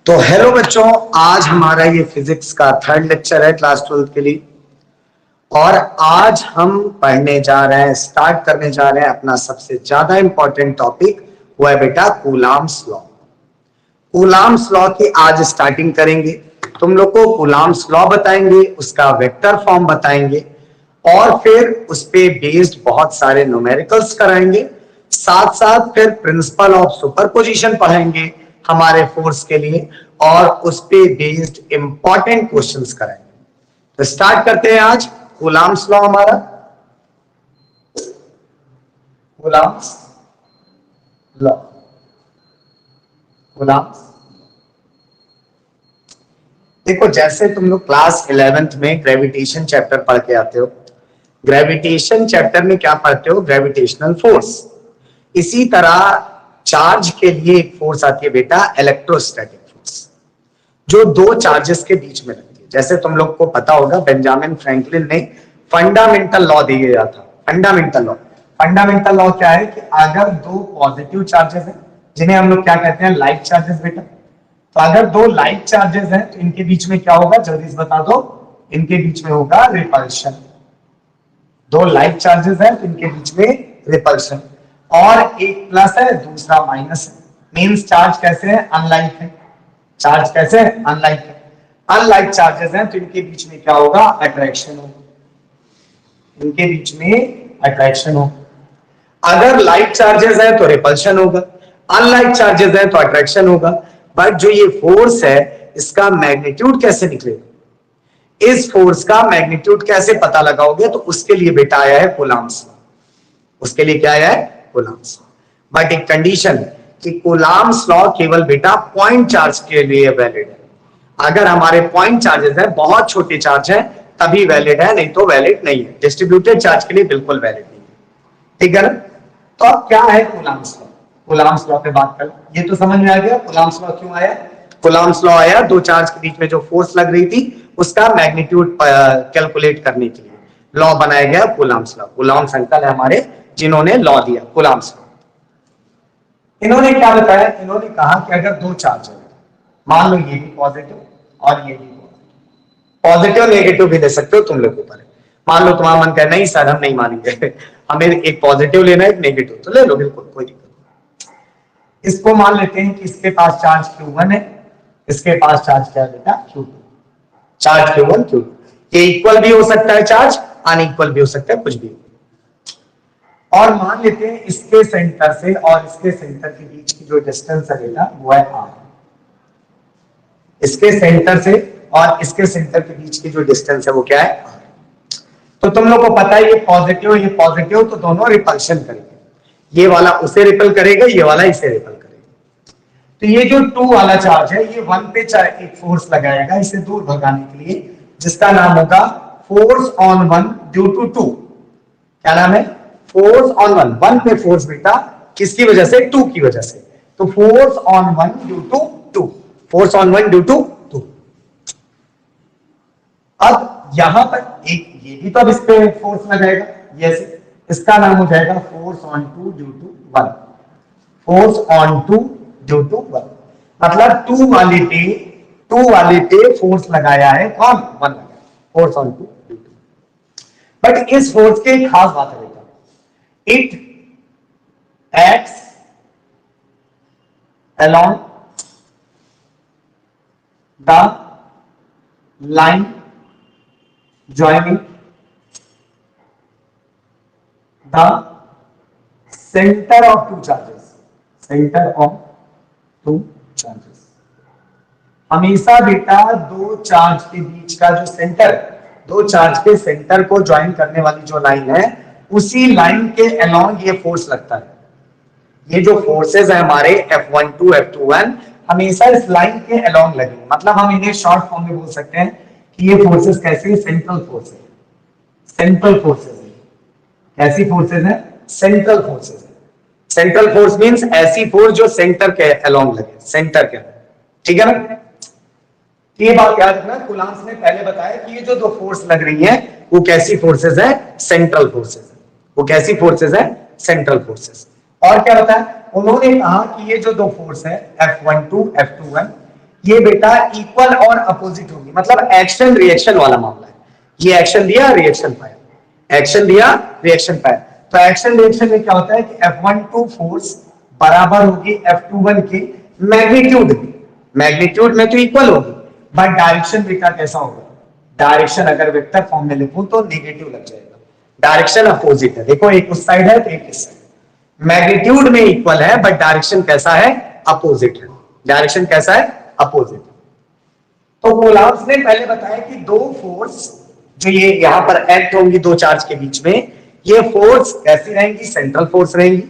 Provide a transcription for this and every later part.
तो हेलो बच्चों, आज हमारा ये फिजिक्स का थर्ड लेक्चर है क्लास 12 के लिए। और आज हम पढ़ने जा रहे हैं, स्टार्ट करने जा रहे हैं अपना सबसे ज्यादा इंपॉर्टेंट टॉपिक, वो है बेटा कूलाम्स लॉ। कूलाम्स लॉ की आज स्टार्टिंग करेंगे। तुम लोग को कूलाम्स लॉ बताएंगे, उसका वेक्टर फॉर्म बताएंगे और फिर उस पे बेस्ड बहुत सारे न्यूमेरिकल्स कराएंगे। साथ साथ फिर प्रिंसिपल ऑफ सुपरपोजिशन पढ़ाएंगे हमारे फोर्स के लिए और उस पे बेस्ड इंपॉर्टेंट क्वेश्चंस कराएंगे। तो स्टार्ट करते हैं आज कूलाम्स लॉ। हमारा कूलाम्स लॉ, कूलाम्स। देखो, जैसे तुम लोग क्लास 11th में ग्रेविटेशन चैप्टर पढ़ के आते हो, ग्रेविटेशन चैप्टर में क्या पढ़ते हो? Gravitational force. इसी तरह चार्ज के लिए एक फोर्स आती है बेटा, इलेक्ट्रोस्टैटिक फोर्स, जो दो चार्जेस के बीच में लगती है। जैसे तुम लोग को पता होगा, बेंजामिन फ्रैंकलिन ने फंडामेंटल लॉ दिया था। फंडामेंटल लॉ क्या है कि अगर दो पॉजिटिव चार्जेस हैं, जिन्हें हम लोग क्या कहते हैं? लाइक चार्जेस बेटा। तो अगर दो लाइक चार्जेस हैं तो इनके बीच में क्या होगा? जल्दी से बता दो। इनके बीच में होगा रिपल्शन। दो लाइक चार्जेस हैं तो इनके बीच में रिपल्शन, और एक प्लस है दूसरा माइनस है। मींस चार्ज कैसे है? अनलाइक है। चार्ज कैसे है? अनलाइक है। अनलाइक चार्जेस हैं तो इनके बीच में क्या होगा? अट्रैक्शन होगा। इनके बीच में अट्रैक्शन होगा। अगर लाइक चार्जेस है तो रिपल्शन होगा, अनलाइक चार्जेस है तो अट्रैक्शन होगा। बट जो ये फोर्स है, इसका मैग्नीट्यूड कैसे निकलेगा? इस फोर्स का मैग्नीट्यूड कैसे पता लगाओगे? तो उसके लिए बेटा आया है कूलाम्स लॉ। उसके लिए क्या आया है? Coulombs law. बट एक कंडीशन कि कूलाम्स लॉ केवल बेटा पॉइंट चार्ज के लिए वैलिड है। अगर हमारे पॉइंट चार्जेस है, बहुत छोटे चार्ज है, तभी वैलिड है, नहीं तो वैलिड नहीं है। डिस्ट्रीब्यूटेड चार्ज के लिए बिल्कुल वैलिड नहीं है। ठीक है ना? तो अब क्या है कूलाम्स लॉ? कूलाम्स लॉ पे बात कर। ये तो समझ में आ गया कूलाम्स लॉ क्यों आया। कूलाम्स लॉ आया दो चार्ज के बीच में जो फोर्स लग रही थी, उसका मैग्नीट्यूड कैलकुलेट करने के लिए लॉ बनाया गया कूलाम्स लॉ। कूलाम्स अंकल है हमारे, जिन्होंने लॉ दिया कूलाम्स लॉ। इन्होंने क्या बताया? इन्होंने कहा कि अगर दो चार्ज है, मान लो ये भी पॉजिटिव और ये भी पॉजिटिव, नेगेटिव भी ले सकते हो, तुम लोग ऊपर है। मान लो तुम्हारा मन करे नहीं सर हम नहीं मानेंगे, हमें एक पॉजिटिव लेना है एक नेगेटिव, तो ले लो, बिल्कुल कोई दिक्कत नहीं। इसको मान लेते हैं कि इसके पास चार्ज Q1 है, इसके पास चार्ज क्या है बेटा? Q2। चार्ज Q1 Q2, ये इक्वल भी हो सकता है चार्ज, अनइक्वल भी हो सकता है, कुछ भी। और मान लेते हैं इसके सेंटर से और इसके सेंटर के बीच की जो डिस्टेंस है बेटा, वो है R। इसके सेंटर से और इसके सेंटर के बीच की जो डिस्टेंस है वो क्या है? R। तो तुम लोग को पता है ये पॉजिटिव ये पॉजिटिव, तो दोनों रिपल्शन करेंगे। ये वाला उसे रिपल करेगा, ये वाला इसे रिपल करेगा। तो ये जो 2 वाला चार्ज है, ये 1 पे एक फोर्स लगाएगा इसे दूर भगाने के लिए, जिसका नाम होगा फोर्स ऑन 1 ड्यू टू 2। क्या नाम है? Force on 1। 1 पे फोर्स बेटा किसकी वजह से? 2 की वजह से। तो force on 1 due to 2। Force on 1 due to 2। अब यहां पर एक ये भी तो अब इस पे फोर्स लगाएगा, यस। इसका नाम हो जाएगा force on 2 due to 1। Force on 2 due to 1 मतलब 2 वाले पे फोर्स लगाया है कौन? 1 लगाया। Force on 2 due to. But इस फोर्स के एक खास बात है बेटा, it acts along the line joining the center of two charges। center of two charges हमेशा बेटा दो चार्ज के बीच का जो सेंटर, दो चार्ज के सेंटर को ज्वाइन करने वाली जो लाइन है, उसी लाइन के अलोंग ये फोर्स लगता है। ये जो फोर्सेस है हमारे F12 F21 हमेशा इस लाइन के अलोंग लगेंगे। मतलब हम इन्हें शॉर्ट फॉर्म में बोल सकते हैं कि ये फोर्सेस कैसे? सेंट्रल फोर्स है। सेंट्रल फोर्सेस है। कैसी फोर्सेस है? सेंट्रल फोर्सेस है। सेंट्रल फोर्स मींस ऐसी फोर्स जो सेंटर के अलोंग लगे, सेंटर के। ठीक है ना? ये बात याद रखना, कूलाम्स ने पहले बताया कि ये जो दो फोर्स लग रही है वो कैसी फोर्सेस है? सेंट्रल फोर्सेस है। वो कैसी फोर्सेस है? Central forces. और क्या बताया उन्होंने? कहा कि ये जो दो फोर्स है F12 F21, ये बेटा इक्वल और अपोजिट होगी, मतलब एक्शन रिएक्शन वाला मामला है। ये एक्शन दिया, रिएक्शन पाया, एक्शन दिया, रिएक्शन पाया। तो एक्शन रिएक्शन में क्या होता है कि F12 फोर्स बराबर होगी F21 की मैग्नीट्यूड में। मैग्नीट्यूड में तो इक्वल होगी, बट डायरेक्शन बेटा कैसा होगा? डायरेक्शन अगर वेक्टर फॉर्म में लिखूं तो नेगेटिव लग जाएगा, डायरेक्शन अपोजिट है। देखो एक उस साइड है तो एक इस साइड। मैग्नीट्यूड में इक्वल है बट डायरेक्शन कैसा है? अपोजिट है। डायरेक्शन कैसा है? अपोजिट। तो कूलॉम्स ने पहले बताया कि दो फोर्स जो ये यहां पर एक्ट होंगी दो चार्ज के बीच में, ये फोर्स कैसी रहेंगी? सेंट्रल फोर्स रहेंगी।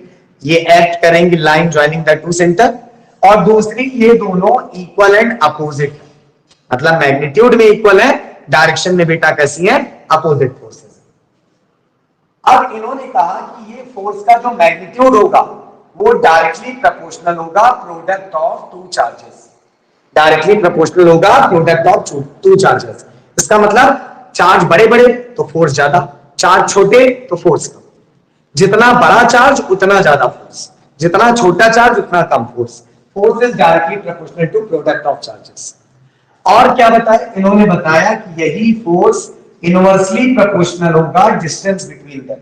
ये एक्ट करेंगी line joining the two centre. और दूसरी, ये दोनों इक्वल एंड अपोजिट है, मतलब मैग्नीट्यूड में इक्वल है, डायरेक्शन में बेटा कैसी है? Opposite forces. अब इन्होंने कहा कि ये फोर्स का जो मैग्नीट्यूड होगा वो डायरेक्टली प्रोपोर्शनल होगा product of two charges. Directly proportional होगा प्रोडक्ट ऑफ टू चार्जेस। इसका मतलब चार्ज बड़े बड़े तो फोर्स ज्यादा, चार्ज छोटे तो फोर्स कम। जितना बड़ा चार्ज उतना ज्यादा फोर्स, जितना छोटा चार्ज उतना कम force. Force is directly proportional to product of charges. और क्या बताया इन्होंने? बताया कि यही फोर्स इनवर्सली प्रोपोर्शनल होगा डिस्टेंस बिटवीन देम।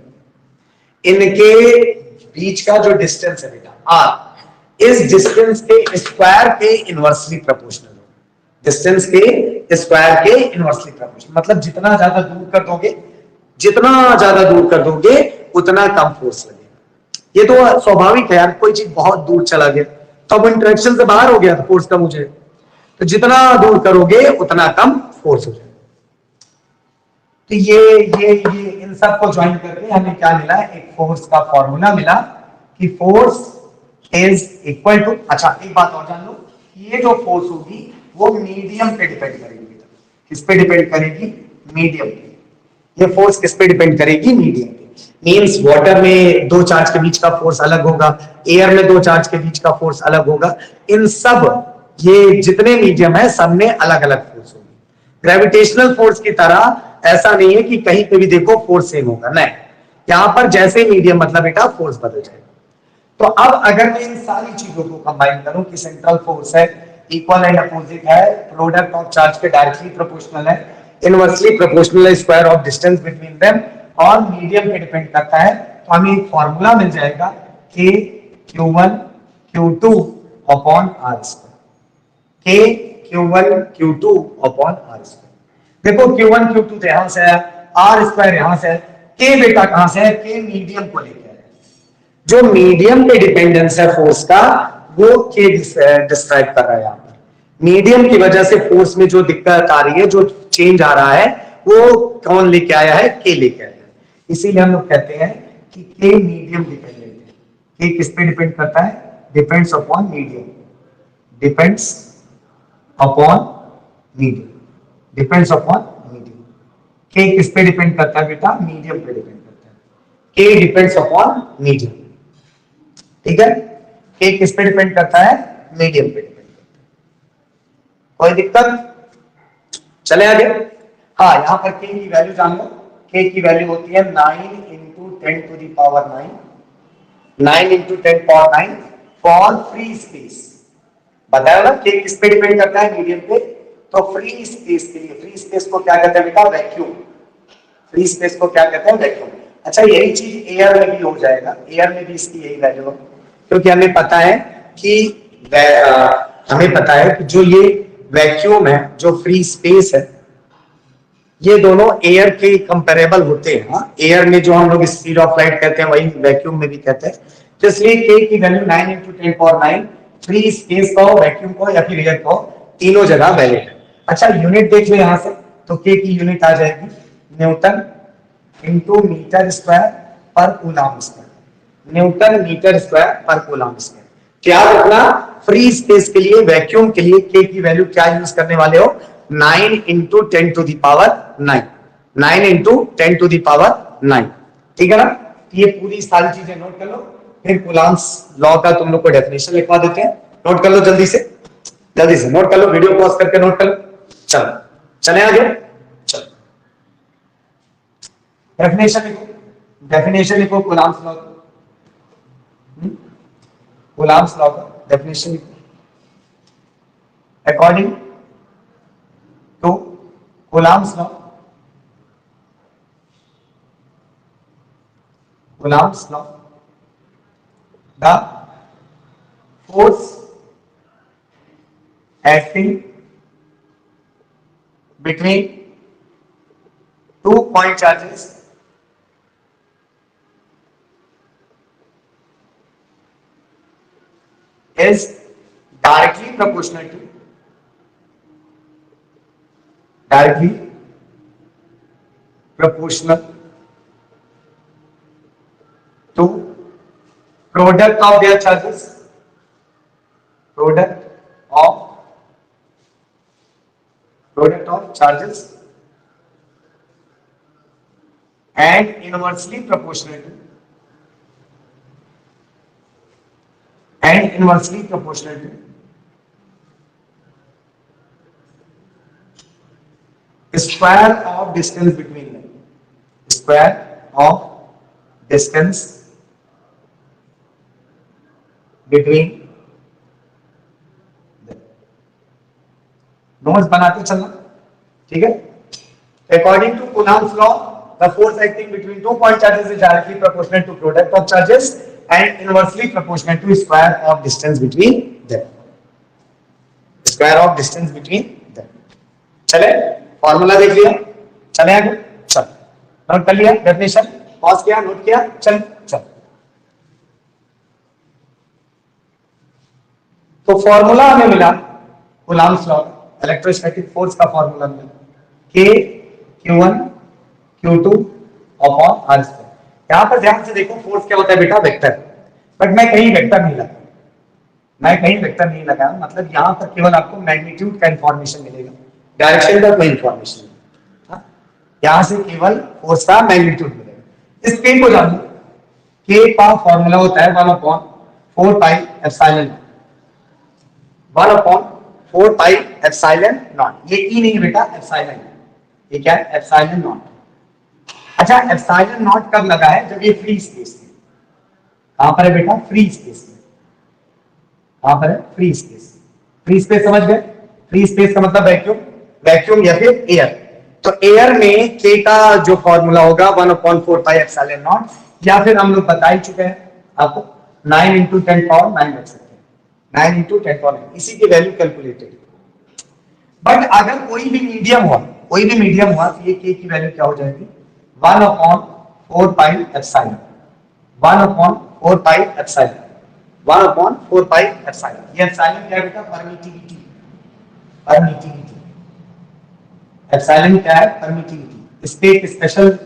इनके बीच का जो डिस्टेंस है बेटा आर, इस डिस्टेंस के स्क्वायर के इनवर्सली प्रोपोर्शनल होगा। डिस्टेंस के स्क्वायर के इनवर्सली प्रोपोर्शनल, मतलब जितना ज्यादा दूर कर दोगे, जितना ज्यादा दूर कर दोगे उतना कम फोर्स लगेगा। ये तो स्वाभाविक है यार, कोई चीज बहुत दूर चला गया तो अब इंटरेक्शन से बाहर हो गया तो फोर्स कम हो जाएगा। तो जितना दूर करोगे उतना कम फोर्स हो जाएगा। तो ये इन सब को ज्वाइन करके हमें क्या मिला? एक फोर्स का फॉर्मूला मिला कि फोर्स इज इक्वल टू, अच्छा एक बात और जान लो, ये जो फोर्स होगी वो मीडियम पे डिपेंड करेगी। किस पे डिपेंड करेगी? मीडियम पे। ये फोर्स किस पे डिपेंड करेगी? मीडियम पे। मींस वाटर में दो चार्ज के बीच का फोर्स अलग होगा, एयर में दो चार्ज के बीच का फोर्स अलग होगा। इन सब ये जितने मीडियम है सब में अलग अलग फोर्स होगी। ग्रेविटेशनल फोर्स की तरह ऐसा नहीं है कि कहीं पे भी देखो फोर्स सेम होगा, नहीं, यहां पर जैसे मीडियम मतलब बेटा फोर्स बदल जाएगा। तो अब अगर मैं इन सारी चीजों को कंबाइन करूं कि सेंट्रल फोर्स है, इक्वल एंड अपोजिट है, प्रोडक्ट ऑफ चार्ज के डायरेक्टली प्रोपोर्शनल है, इनवर्सली प्रोपोर्शनल है square of distance between them, और मीडियम पे डिपेंड करता है, तो हमें एक फॉर्मूला मिल जाएगा K Q1 Q2 upon R square. K Q1 Q2 upon R square. देखो Q1 Q2 तो यहां से है, R स्क्वायर यहां से है, K बेटा कहां से है? K मीडियम को लेकर है। जो मीडियम पे डिपेंडेंस है फोर्स का वो K डिस्क्राइब कर रहा है। यहां पर मीडियम की वजह से फोर्स में जो दिक्कत आ रही है, जो चेंज आ रहा है, वो कौन लेके आया है? K लेके आया है। इसीलिए हम लोग कहते हैं कि K मीडियम डिपेंडेंट है। K किस पे डिपेंड करता है? Depends upon medium, depends upon medium, depends upon medium. K किस पे डिपेंड करता है बेटा? मीडियम पे डिपेंड करता है। K डिपेंड्स अपॉन मीडियम, ठीक है? K किस पे डिपेंड करता है? मीडियम पे डिपेंड करता है। कोई दिक्कत? चले आगे। हाँ, यहां पर K की वैल्यू जान लो। K की वैल्यू होती है 9 into 10 to the power 9, 9 into 10 power 9 free फ्री स्पेस। बताया ना K किस पे डिपेंड करता है? मीडियम पे। तो फ्री स्पेस के लिए, फ्री स्पेस को क्या कहते हैं बेटा? वैक्यूम। फ्री स्पेस को क्या कहते हैं? वैक्यूम। अच्छा, यही चीज एयर में भी हो जाएगा, एयर में भी इसकी यही वैल्यू है, क्योंकि हमें पता है कि जो ये वैक्यूम है, जो फ्री स्पेस है, ये दोनों एयर के कंपेरेबल होते हैं। हाँ, एयर में जो हम लोग स्पीड ऑफ लाइट कहते हैं वही वैक्यूम में भी कहते हैं। तो इसलिए K की value 9 into 10 power 9 free space को, वैक्यूम को या फिर एयर को, तीनों जगह वैलिड है। अच्छा, यूनिट देख लो यहां से, तो K की यूनिट आ जाएगी newton into metre square per coulomb square. Newton metre square per coulomb square. क्या रखना? फ्री स्पेस के लिए, वैक्यूम के लिए K की वैल्यू क्या यूज करने वाले हो? 9 into 10 to the power 9, 9 into 10 to the power 9, ठीक है ना? ये पूरी सारी चीजें नोट कर लो, फिर कूलम्स लॉ का तुम लोग को डेफिनेशन लिखवा देते हैं। नोट कर लो जल्दी से, जल्दी से नोट कर लो, वीडियो पॉज करके नोट कर लो। चलो चले आगे, चलो डेफिनेशन लिखो, डेफिनेशन लिखो कूलम्स लॉ का, कूलम्स लॉ का डेफिनेशन लिखो। according to Coulomb's law, the force acting between 2 point charges is directly proportional to product of their charges, product of charges, and inversely proportional to square of distance between them, square of distance between them. Notes बनाते चलना, ठीक है। According to Coulomb's law, the force acting between 2 point charges is directly proportional to product of charges and inversely proportional to square of distance between them. चले, formula देख लिया, चले आगे, चल नोट कर लिया, डेफिनेशन पॉज किया, नोट किया, चल। तो फॉर्मूला हमें मिला Coulomb's लॉ, इलेक्ट्रोस्टैटिक फोर्स का फॉर्मूला मिला K Q1 Q2 upon R square. यहां पर ध्यान से देखो, फोर्स क्या होता है बेटा, वेक्टर। बट मैं कहीं वेक्टर नहीं लगा, मतलब यहां पर केवल आपको मैग्नीट्यूड का इंफॉर्मेशन मिलेगा, डायरेक्शन का कोई इंफॉर्मेशन नहीं। यहां से केवल फोर्स का मैग्नीट्यूड मिलेगा। इस K को जानो, K का फॉर्मूला होता है 1/4 pi epsilon, 1/4 pi epsilon not. ये ई नहीं बेटा, एप्सिलॉन, ये क्या है, एप्सिलॉन नॉट। अच्छा, एप्सिलॉन नॉट कब लगा है, जब ये फ्री स्पेस है। कहां पर है बेटा, फ्री स्पेस में। कहां पर है, फ्री स्पेस। फ्री स्पेस समझ गए, फ्री स्पेस का मतलब वैक्यूम या फिर एयर। तो एयर में K का जो फॉर्मूला होगा 1/4 पाई एप्सिलॉन नॉट, या फिर हम लोग बता ही चुके हैं आपको 9 × 10⁹ रख सकते हैं, 9 × 10⁹, इसी की वैल्यू कैलकुलेटेड। बट अगर कोई भी मीडियम हुआ तो ये K की वैल्यू क्या हो जाएगी, 1/4 pi epsilon, 1/4 pi epsilon, 1/4 pi epsilon. ये एप्सिलॉन क्या है बेटा, परमिटिविटी। एप्सिलॉन क्या है, परमिटिविटी। इस पे एक स्पेशल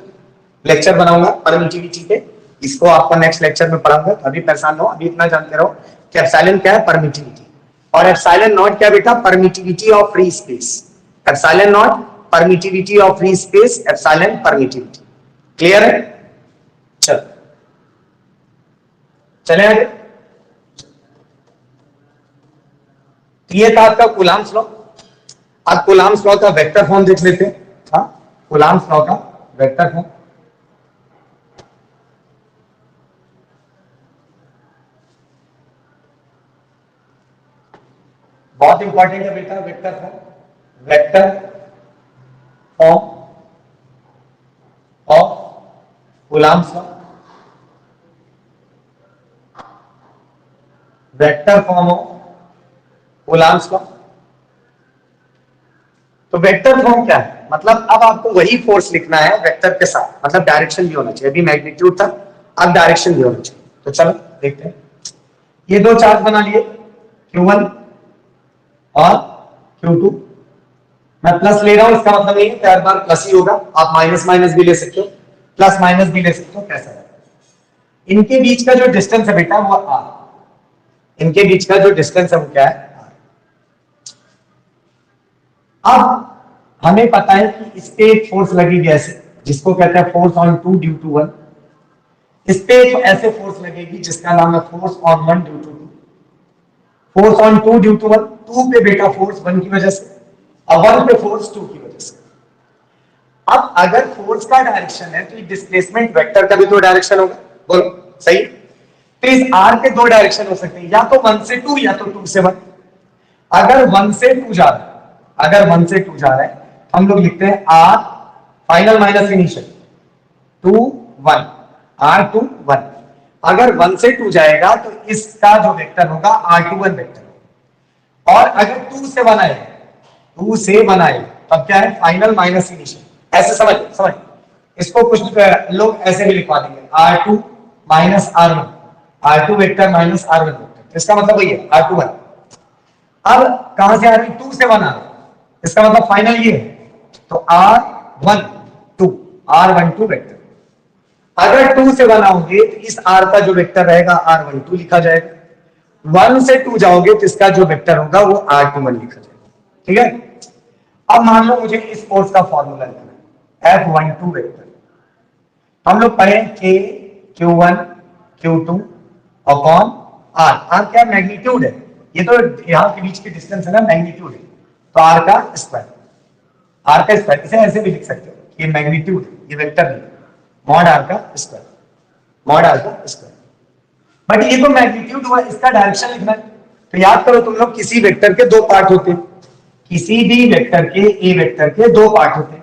लेक्चर बनाऊंगा परमिटिविटी पे, इसको आपको नेक्स्ट लेक्चर में पढ़ाऊंगा। अभी परेशान हो, अभी इतना जानते रहो कि एप्सिलॉन क्या है, परमिटिविटी। और एप्सिलॉन नॉट क्या बेटा, permittivity of free space. Epsilon not permittivity of free space, epsilon permittivity. Clear है, चले आगे। ये था आपका Coulomb's लॉ। अब Coulomb's लॉ का वेक्टर फॉर्म देख लेते हैं। हाँ, Coulomb's लॉ का वेक्टर फॉर्म, बहुत इंपॉर्टेंट है बेटा, vector form of Coulomb's law, vector form of Coulomb's law. तो वेक्टर फॉर्म क्या है, मतलब अब आपको वही फोर्स लिखना है वेक्टर के साथ, मतलब डायरेक्शन भी होना चाहिए। अभी मैग्नीट्यूड था, अब डायरेक्शन भी होना चाहिए। तो चलो देखते हैं। ये दो चार्ज बना लिए, Q1 और Q2। मैं प्लस ले रहा हूं, इसका मतलब नहीं है हर बार प्लस ही होगा, आप माइनस माइनस भी ले सकते हो, प्लस माइनस भी ले सकते हो, कैसा है। इनके बीच का जो डिस्टेंस है बेटा वो R, इनके बीच का जो डिस्टेंस है वो क्या है, अब हमें पता है कि इस पे एक फोर्स लगेगी ऐसे, जिसको कहते हैं फोर्स ऑन 2 ड्यू टू 1। इस पे एक ऐसे फोर्स लगेगी जिसका नाम है force on 1 due to 2। Force on 2 due to 1, 2 पे बेटा फोर्स 1 की वजह से, और 1 पे फोर्स 2 की वजह से। अब अगर फोर्स का डायरेक्शन है तो डिस्प्लेसमेंट वेक्टर का भी तो डायरेक्शन होगा, बोलो सही। तो इस R के दो डायरेक्शन हो सकते हैं, या तो 1 से 2 या तो 2 से 1। अगर 1 से 2 जा रहा है, अगर 1 से 2 जा रहा है हम लोग लिखते हैं r final minus initial 2 1 r 2 1। अगर 1 से 2 जाएगा तो इसका जो वेक्टर होगा R21 वेक्टर होगा। और अगर 2 से 1 आए, 2 से 1 आए तब क्या है फाइनल माइनस इनिशियल। ऐसे समझ इसको कुछ लोग ऐसे भी लिखवा देंगे R2 minus R1, R2 vector minus R1 vector. इसका मतलब वही है R21। अब कहां से आ रही 2 से 1 आ रहा है, इसका मतलब फाइनल ये है तो R12 R12 वेक्टर। अगर 2 से 1 आओगे तो इस R का जो वेक्टर रहेगा R12 लिखा जाएगा। 1 से 2 जाओगे तो इसका जो वेक्टर होगा वो R21 लिखा जाएगा। ठीक है, अब मान लो मुझे इस फोर्स का फॉर्मूला लिखना है F12 वेक्टर। हम लोग पढ़े K Q1 Q2 upon R। R क्या मैग्नीट्यूड है, ये तो यहां के बीच की डिस्टेंस है ना, मैग्नीट्यूड है तो R का स्क्वायर, R का स्क्वायर। इसे ऐसे भी लिख सकते हो ये मैग्नीट्यूड है, ये वेक्टर नहीं, मॉड R का स्क्वायर, मॉड R का स्क्वायर। बट ये तो मैग्नीट्यूड हुआ, इसका डायरेक्शन लिखना है। तो याद करो तुम लोग किसी वेक्टर के दो पार्ट होते हैं, किसी भी वेक्टर के ए वेक्टर के दो पार्ट होते हैं।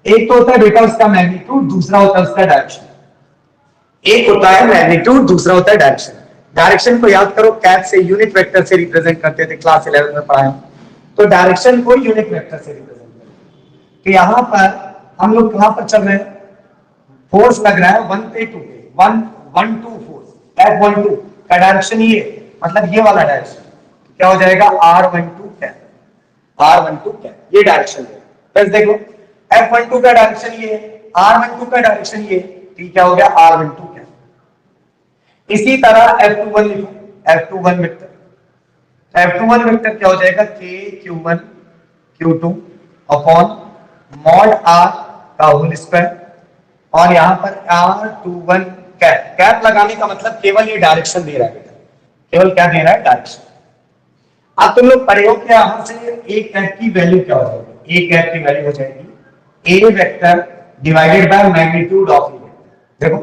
एक तो होता है बेटा उसका मैग्नीट्यूड, दूसरा होता है उसका डायरेक्शन। एक होता है मैग्नीट्यूड, दूसरा होता है डायरेक्शन। डायरेक्शन को याद करो कैप से यूनिट वेक्टर से रिप्रेजेंट करते थे, क्लास 11 में पढ़ाया। तो डायरेक्शन को यूनिट वेक्टर से रिप्रेजेंट करते हैं। तो यहां पर हम लोग कहां पर चल रहे हैं, फोर्स लग रहा है 1 पे 2 पे, 1 2 फोर्स F12 का डायरेक्शन ये, मतलब ये वाला डायरेक्शन क्या हो जाएगा R12 क्या, R12 क्या, ये डायरेक्शन है। बस देखो F12 का डायरेक्शन ये, R12 का डायरेक्शन ये, तो क्या हो गया R12 क्या। इसी तरह F21 लिखो, F21 वेक्टर, F21 वेक्टर क्या हो जाएगा K Q1 Q2 upon mod R का होल स्क्वायर। और यहां पर R21 कैप, कैप लगाने का मतलब केवल ये डायरेक्शन दे रहा है बेटा, केवल क्या दे रहा है डायरेक्शन। अब तुम लोग पढ़े हो कि यहां से एक कैप की वैल्यू क्या हो जाएगी, एक कैप की वैल्यू हो जाएगी A vector divided by magnitude of A vector. देखो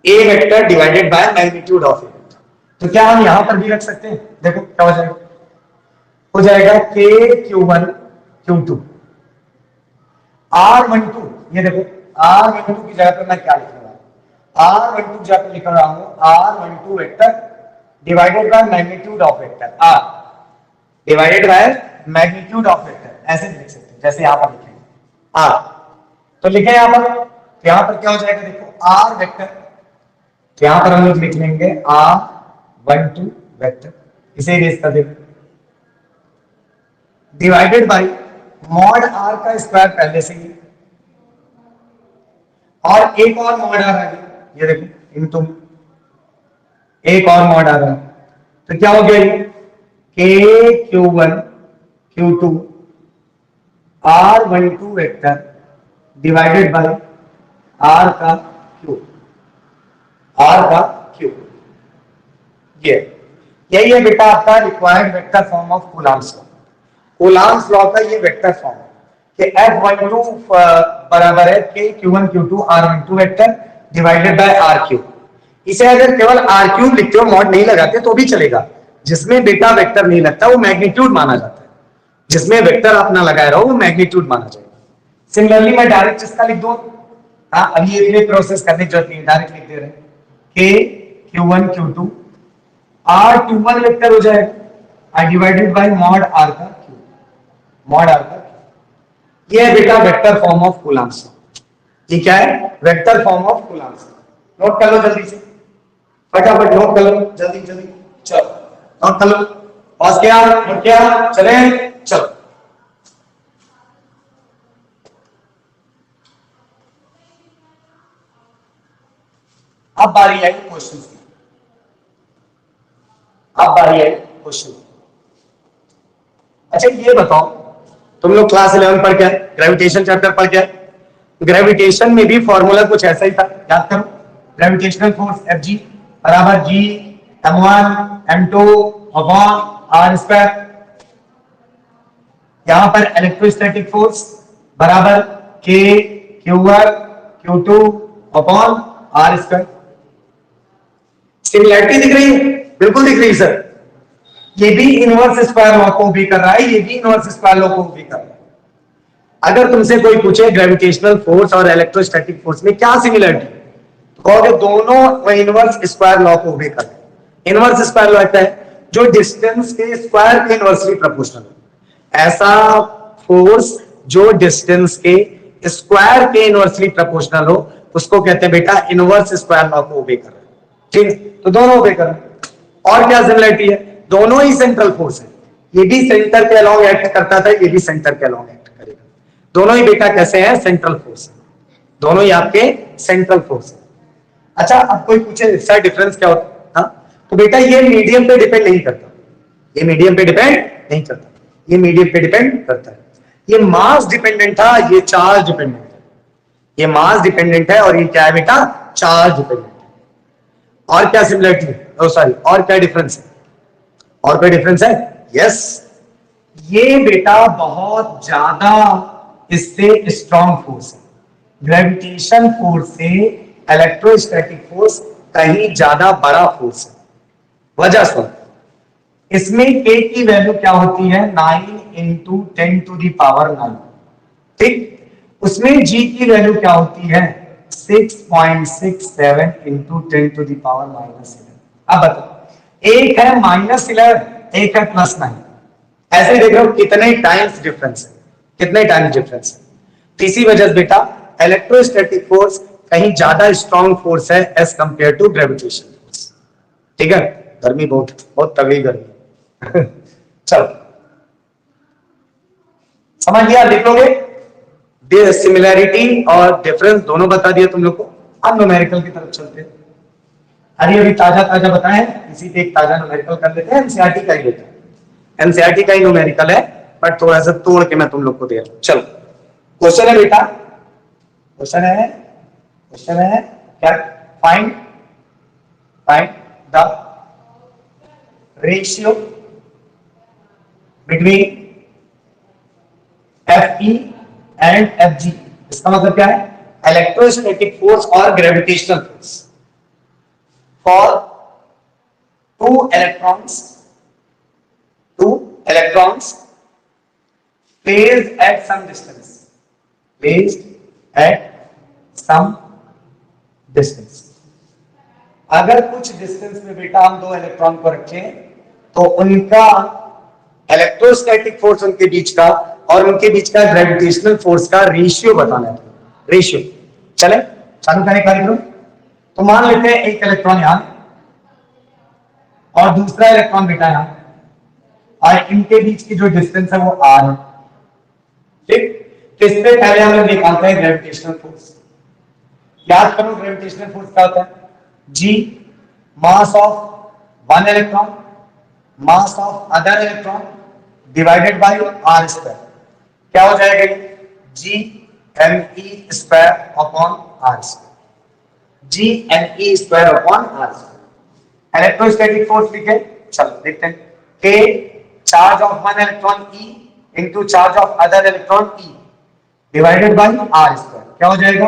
A vector divided by magnitude of A vector, तो क्या हम यहां पर भी रख सकते हैं। देखो क्या हो जाएगा, हो जाएगा K Q1 Q2 R12, ये देखो R12 की जगह पर मैं क्या लिख रहा हूं, R12 की जगह पर लिख रहा हूं R12 vector divided by magnitude of vector R, divided by magnitude of vector, ऐसे लिख सकते हैं जैसे यहां पर लिखेंगे R। तो लिखे यहां पर, यहां पर क्या हो जाएगा देखो R वेक्टर, तो यहां पर हम लोग लिख लेंगे R12 वेक्टर, इसे इरेज कर देंगे, डिवाइडेड बाय मॉड R का स्क्वायर पहले से ही, और एक और मॉड आ रहा है, ये देखो इनटू एक और मॉड आ रहा है, तो क्या हो गया ये K Q1 Q2 R12 vector divided bye R का क्यूब, R का क्यूब। यही है बेटा आपका required vector form of Coulomb's law. Coulomb's law का ये वेक्टर फॉर्म कि F12 बराबर है K Q1 Q2 R12 vector divided bye R cube. इसे अगर केवल R क्यूब लिखते हो, मॉड नहीं लगाते तो भी चलेगा। जिसमें बेटा वेक्टर नहीं लगता वो मैग्नीट्यूड माना जाता है, जिसमें वेक्टर आप ना लगाए रहो वो मैग्नीट्यूड माना जाएगा। सिमिलरली मैं डायरेक्ट इसका लिख दूं, हाँ अभी ये प्रोसेस करने की जरूरत नहीं है, डायरेक्ट लिख दे रहे हैं K Q1 Q2 R21 vector हो जाएगा डिवाइडेड बाय मॉड R का क्यूब, मॉड R का क्यूब। ये है बेटा वेक्टर फॉर्म ऑफ कूलम्ब्स। ये क्या है, vector form of Coulomb's. Note कर लो जल्दी से, फटाफट नोट कर लो जल्दी जल्दी, चलो नोट कर लो, पॉज किया, नोट किया, चले चलो। अब बारी आई क्वेश्चन की, अब बारी आई क्वेश्चन। अच्छा ये बताओ, तुम लोग क्लास 11 पढ़ के आए, ग्रेविटेशन चैप्टर पढ़ के आए, ग्रेविटेशन में भी फॉर्मूला कुछ ऐसा ही था, याद करो। ग्रेविटेशनल फोर्स Fg बराबर G m1 m2 upon r square. यहां पर इलेक्ट्रोस्टैटिक फोर्स बराबर K Q1 Q2 upon r square. Similarity दिख रही है, बिल्कुल दिख रही है सर। ये भी इनवर्स स्क्वायर लॉ को भी कर रहा है, ये भी इनवर्स स्क्वायर लॉ को भी कर रहा है। अगर तुमसे कोई पूछे ग्रेविटेशनल फोर्स और इलेक्ट्रोस्टैटिक फोर्स में क्या सिमिलरिटी, तो कहोगे दोनों इनवर्स स्क्वायर लॉ को भी कर रहे हैं। इनवर्स स्क्वायर लॉ कहता है जो डिस्टेंस के स्क्वायर के इनवर्सली प्रोपोर्शनल, ऐसा फोर्स जो डिस्टेंस के स्क्वायर के इनवर्सली प्रोपोर्शनल हो उसको कहते हैं बेटा इनवर्स स्क्वायर लॉ को ओबे कर रहा है। ठीक है, तो दोनों ओबे कर रहे हैं। और क्या सिमिलरिटी है, दोनों ही सेंट्रल फोर्स है, ये भी सेंटर के अलोंग एक्ट करता था, ये भी सेंटर के अलोंग एक्ट करेगा। दोनों ही बेटा कैसे हैं, सेंट्रल फोर्स है, दोनों ही आपके सेंट्रल फोर्स है। अच्छा, अब कोई पूछे इसका डिफरेंस क्या होता है, हाँ, तो बेटा ये मीडियम पे डिपेंड नहीं करता, ये मीडियम पे डिपेंड नहीं करता, ये मीडियम पे डिपेंड करता है। ये मास डिपेंडेंट था, ये चार्ज डिपेंडेंट है, ये मास डिपेंडेंट है और ये क्या है बेटा, चार्ज डिपेंडेंट है। और क्या सिमिलरिटी है, सॉरी और क्या डिफरेंस है, और कोई डिफरेंस है, यस, ये बेटा बहुत ज्यादा इससे स्ट्रॉन्ग फोर्स है, ग्रेविटेशन फोर्स से इलेक्ट्रोस्टैटिक फोर्स कहीं ज्यादा बड़ा फोर्स है। वजह सुन, इसमें k की वैल्यू क्या होती है, 9 इंटू 10⁹9, ठीक, उसमें g की वैल्यू क्या होती है, 6.67 इंटू 10⁻⁻11। अब बताओ, एक है -11, एक है +9, ऐसे देख रहे हो कितने टाइम्स डिफरेंस है, कितने टाइम्स डिफरेंस है। तो इसी वजह से बेटा इलेक्ट्रोस्टैटिक फोर्स कहीं ज्यादा स्ट्रॉन्ग फोर्स है as compare to gravitation force. ठीक है, गर्मी बहुत बहुत तगड़ी गर्मी चलो समझ लिया, देख लोगे सिमिलैरिटी और डिफरेंस दोनों बता दिया तुम लोग को। अब न्यूमेरिकल की तरफ चलते हैं। अरे अभी ताजा ताजा बताएं, इसी पे एक ताजा न्यूमेरिकल कर लेते हैं, एनसीईआरटी का ही लेते हैं, एनसीईआरटी का ही न्यूमेरिकल है बट थोड़ा सा तोड़ के मैं तुम लोग को दे रहा हूं। चलो क्वेश्चन है बेटा, क्वेश्चन है क्या, find the ratio between Fe and Fg। इसका मतलब क्या है, इलेक्ट्रोस्टैटिक फोर्स और gravitational force for two electrons placed at some distance, अगर कुछ डिस्टेंस में बेटा हम दो इलेक्ट्रॉन को रखें तो उनका इलेक्ट्रोस्टैटिक फोर्स उनके बीच का और उनके बीच का ग्रेविटेशनल फोर्स का रेशियो बताना है। रेशियो चले चालू करें कार्यक्रम। तो मान लेते हैं एक इलेक्ट्रॉन यहां और दूसरा इलेक्ट्रॉन बेटा यहां, और इनके बीच की जो डिस्टेंस है वो r है, ठीक। तो इससे पहले हम लोग निकालते हैं ग्रेविटेशनल फोर्स। याद करो ग्रेविटेशनल फोर्स क्या होता है, g mass of one electron mass of other electron divided by r square. क्या हो जाएगा, g me square upon r square, g me square upon r square. Electrostatic force लिखे, चलो देखते हैं, k charge of one electron e into charge of other electron e divided by r square. क्या हो जाएगा,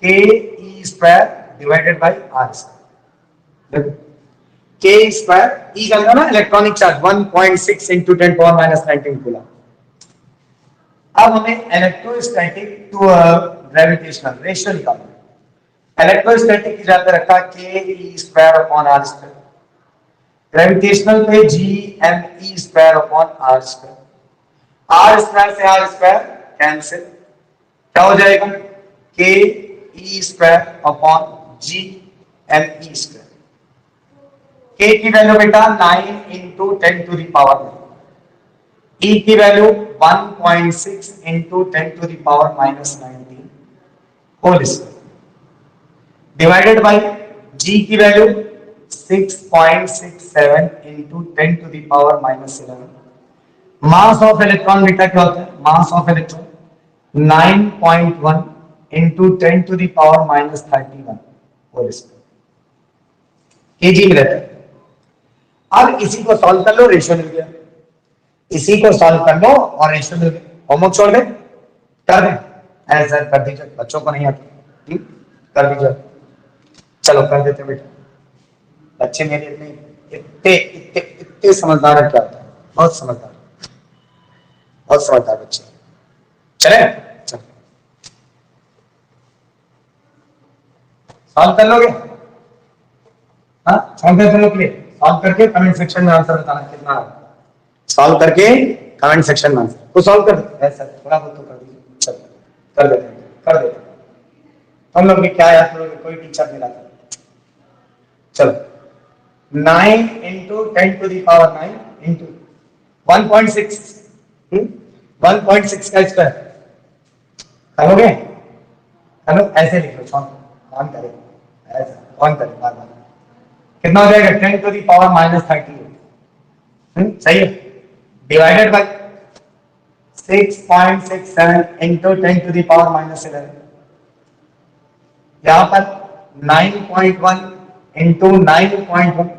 k e square divided bye r square. k square e का ना electronic charge 1.6 into 10⁻⁻19 coulomb. अब हमें इलेक्ट्रोस्टैटिक टू ग्रेविटेशनल रेशियो निकालना है। Electrostatic की जाकर रखा k e square upon r square, gravitational पे g m e square upon r square. r square से r स्क्वायर कैंसिल, क्या हो जाएगा, k e square upon g m e square. k की वैल्यू बेटा 9 इंटू 10⁻⁹9, e की value 1.6 into 10⁻⁻19 whole square divided by g की value 6.67 into 10⁻⁻11। Mass of electron बेटा क्या होता है, mass of electron 9.1 into 10⁻⁻31 whole square KG में रहता है। अब इसी को सॉल्व कर लो, रेशियो मिल गया, इसी को सॉल्व कर लो और रेशियो मिल गया। होमवर्क छोड़ दे, कर दे, ऐसा कर दीजिए, बच्चों को नहीं आता, कर दीजिए, चलो कर देते बेटा। बच्चे मेरे इतने इतने इतने कितने समझदार है क्या होता है, बहुत समझदार, बहुत समझदार बच्चे। चले सॉल्व कर लोगे? हाँ सॉल्व कर लोगे, प्लीज सॉल्व करके कमेंट सेक्शन में आंसर बताना कितना है। सॉल्व करके कमेंट सेक्शन में आंसर तो सॉल्व कर दो ऐसा थोड़ा बहुत तो कर दीजिए। चलो कर देते हैं, कर देते हैं। हम लोग भी क्या याद करोगे, कोई टीचर मिला था। चलो 9 into 10 to the power 9 into 1.6 1.6 का स्क्वायर करोगे? हेलो ऐसे लिख लो, ऑन करें ऐसा, ऑन करें बार बार। कितना हो जाएगा 10 टू द पावर -38 सही है, divided by 6.67 into 10 to the power -11। यहां पर 9.1 इंटू 9.1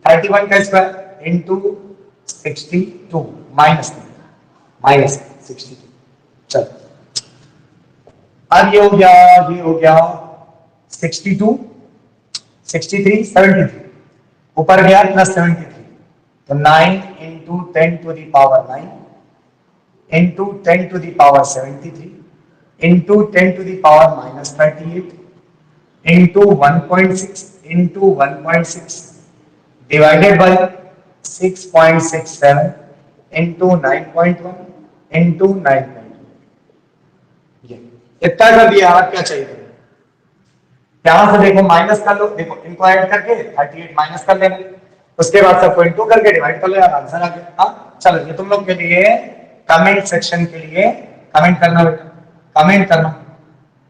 31 का स्क्वायर इंटू 62 माइनस 62। चलो अब ये हो गया 62 63 73 ऊपर गया +73 तो 9 into 10 to the power 9 into 10 to the power 73 into 10 to the power -38 into 1.6 divided by 6.67 into 9.1 into 9.1। ये इतना कर दिया, आप क्या चाहिए? यहां से देखो माइनस कर लो, देखो इनको ऐड करके 38 माइनस कर लेना, उसके बाद सबको इनटू करके डिवाइड कर लो यार, आंसर आ गया। हाँ चलो ये तुम लोग के लिए कमेंट सेक्शन के लिए कमेंट करना बेटा, कमेंट करना,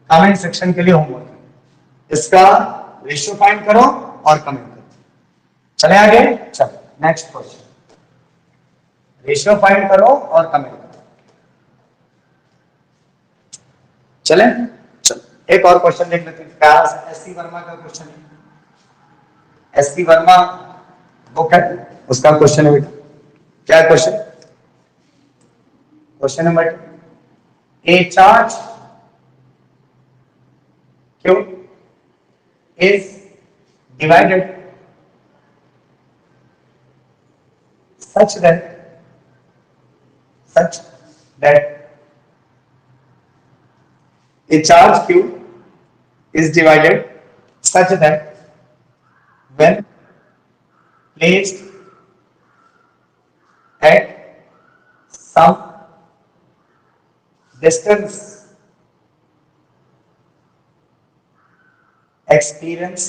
कमेंट सेक्शन के लिए होमवर्क, इसका रेशियो फाइंड करो और कमेंट करो। चले आगे, चलो नेक्स्ट क्वेश्चन, रेशियो फाइंड करो और कमेंट करो। चले चलो एक और क्वेश्चन देख लेते हैं, प्यारा सा एससी वर्मा का क्वेश्चन है, एससी वर्मा बुक है उसका क्वेश्चन है बेटा। क्या क्वेश्चन? क्वेश्चन नंबर 2, ए चार्ज क्यों is divided such that a charge q is divided such that when placed at some distance experience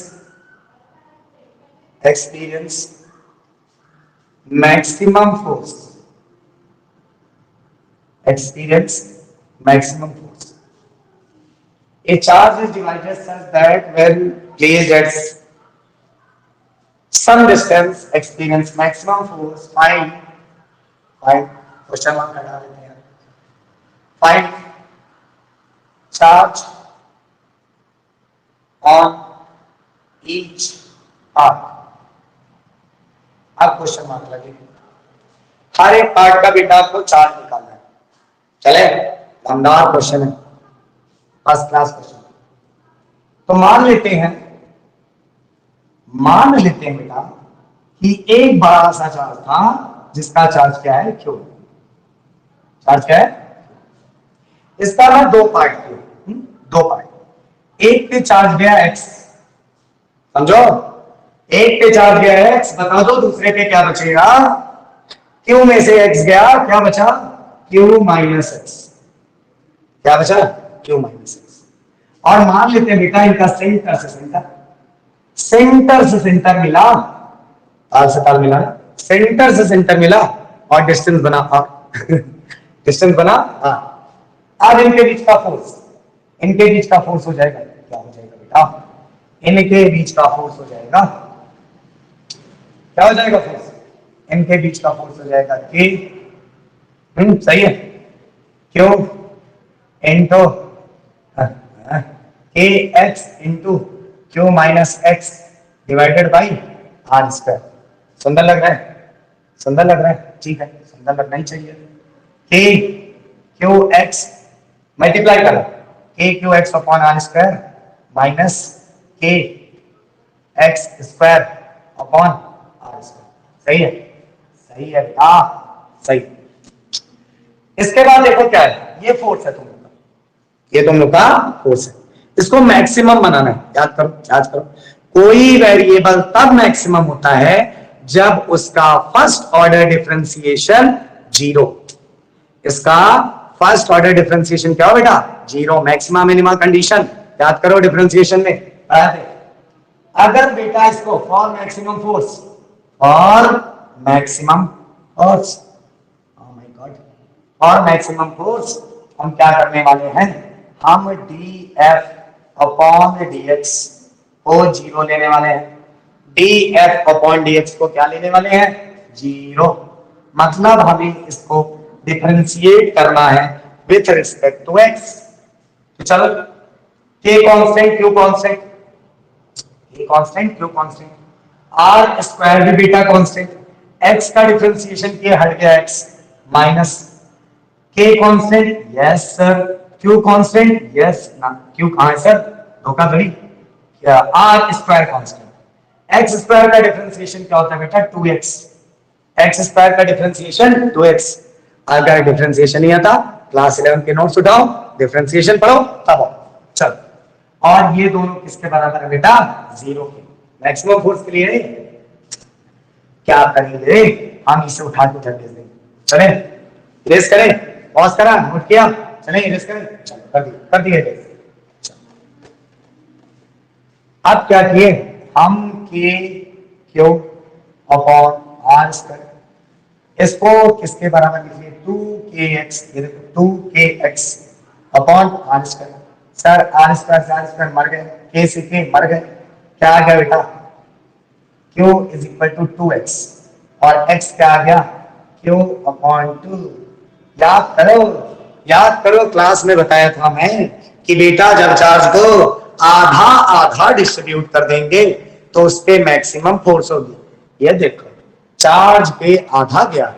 maximum force, experience maximum force. A charge is divided such that when placed at some distance experience maximum force. Find question mark हटा देते हैं, find charge on each part। अब question mark लगे, हर एक part का बेटा आपको charge निकालना है। चले दमदार क्वेश्चन है, फर्स्ट क्लास क्वेश्चन। तो मान लेते हैं बेटा कि एक बड़ा सा चार्ज था जिसका चार्ज क्या है क्यू। चार्ज क्या है? इसका ना दो पार्ट क्यू, दो पार्ट, एक पे चार्ज गया x, समझो, एक पे चार्ज गया x, बता दो दूसरे पे क्या बचेगा? q में से x गया, क्या बचा? q माइनस x, क्या बचा? q minus x। और मान लेते हैं बेटा इनका सेंटर से सेंटर मिला, तार से तार मिला, सेंटर से सेंटर मिला और डिस्टेंस बना, डिस्टेंस बना। अब इनके बीच का फोर्स हो जाएगा, क्या हो जाएगा बेटा? इनके बीच का फोर्स हो जाएगा, क्या हो जाएगा फोर्स? इनके बीच का फोर्स हो जाएगा K, सही है, Q into KX into Q minus X divided by R square. सुंदर लग रहा है? ठीक है, सुंदर लगना ही चाहिए। KQX मल्टीप्लाई करो, KQX upon R square minus KX square upon R square. सही है, सही है बेटा, सही। इसके बाद देखो क्या है, ये फोर्स है तुम लोग का, ये तुम लोग का फोर्स है, इसको मैक्सिमम बनाना है। याद करो, याद करो, कोई वेरिएबल तब मैक्सिमम होता है जब उसका फर्स्ट ऑर्डर डिफरेंशिएशन जीरो। इसका फर्स्ट ऑर्डर डिफरेंशिएशन क्या हो बेटा? जीरो। मैक्सिमा मिनिमा कंडीशन याद करो डिफरेंशिएशन में पढ़ा थे। अगर बेटा इसको फॉर मैक्सिमम फोर्स, और maximum force, oh my God, और मैक्सिमम फोर्स हम क्या करने वाले हैं, हम D F upon D x को जीरो लेने वाले हैं। D F upon D x को क्या लेने वाले हैं? जीरो। मतलब हमें इसको डिफरेंशिएट करना है विथ रिस्पेक्ट टू एक्स। तो चलो, k constant, q constant, k constant, q constant, r square भी बेटा कांस्टेंट, एक्स का डिफरेंशिएशन के हट गया x minus k constant, yes sir, q constant, yes ना, क्यू कहां है सर, धोखाधड़ी, r square constant. X square का डिफरेंशिएशन क्या होता है बेटा? 2x। एक्स स्क्वायर का डिफरेंशिएशन 2x। अगर डिफरेंशिएशन नहीं आता, क्लास 11 के नोट्स उठाओ, डिफरेंशिएशन पढ़ो, तब आओ। चलो, और ये दोनों किसके बराबर है बेटा? जीरो के। मैक्सिमम फोर्स के लिए क्या करेंगे, हम इसे उठा के उधर भेज देंगे। चले रेस करें, पॉज करा, नोट किया, चले रेस करें, चलो कर दिए रेस। अब क्या किए हम, के क्यू अपॉन आर स्क्वायर, इसको किसके बराबर लिखिए? 2kx, 2kx upon r square. Sir r square मर गए, के से के मर गए, क्या आ गया बेटा? q is equal to 2x, और x क्या आ गया? q upon 2। याद करो क्लास में बताया था मैं कि बेटा जब चार्ज को आधा आधा डिस्ट्रीब्यूट कर देंगे तो उस पे मैक्सिमम फोर्स होगी। ये देखो चार्ज पे आधा गया है,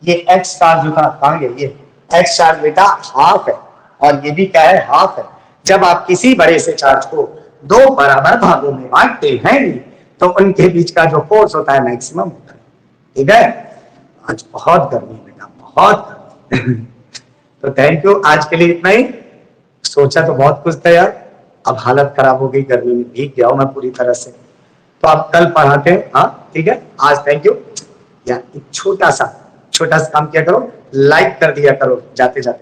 ये एक्स चार्ज होता कहां गया? ये एक्स चार्ज बेटा हाफ है, और ये भी क्या है? हाफ है। जब आप किसी बड़े से चार्ज को दो बराबर भागों में बांटते हैं तो उनके बीच का जो फोर्स होता है मैक्सिमम होता है। ठीक है, आज बहुत गर्मी है बेटा, बहुत तो थैंक यू, आज के लिए इतना ही। सोचा तो बहुत कुछ था यार, अब हालत खराब हो गई, गर्मी में भीग गया हूं मैं पूरी तरह से। तो आप कल पढ़ाते हैं, हाँ ठीक है। आज थैंक यू। यार एक छोटा सा काम किया करो, लाइक कर दिया करो जाते जाते।